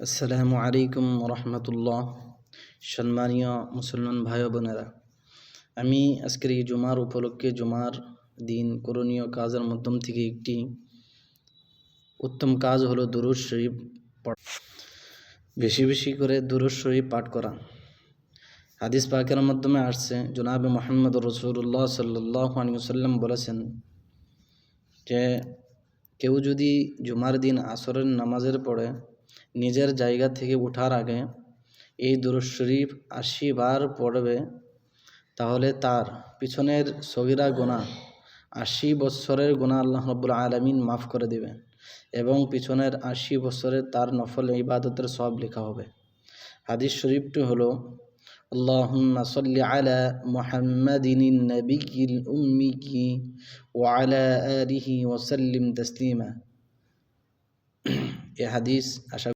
আসসালামু আলাইকুম রহমতুল্লাহ। সম্মানীয় মুসলমান ভাই বোনেরা, আমি আজকের এই জুমার উপলক্ষে জুমার দিন করণীয় কাজের মাধ্যম থেকে একটি উত্তম কাজ হলো দুরূদ শরীফ পড়া। বেশি বেশি করে দুরূদ শরীফ পাঠ করা। হাদিস পাকের মাধ্যমে আসছে, জনাবে মুহাম্মদ রাসূলুল্লাহ সাল্লাল্লাহু আলাইহি ওয়াসাল্লাম বলেছেন যে কেউ যদি জুমার দিন আসরের নামাজের পরে নিজের জায়গা থেকে ওঠার আগে এই দুরূদ শরীফ ৮০ বার পড়বে, তাহলে তার পিছনের সগীরা গুনাহ ৮০ বছরের গুনাহ আল্লাহ রাব্বুল আলামিন মাফ করে দেবেন এবং পিছনের ৮০ বছরের তার নফল ইবাদতের সওয়াব লেখা হবে। হাদিস শরীফটি হলো, আল্লাহুম্মা সাল্লি আলা মুহাম্মাদিন নাবিয়্যিল উম্মিয়্যি ওয়া আলা আলিহি ওয়া সাল্লিম তাসলিমা। এই হাদিস আশা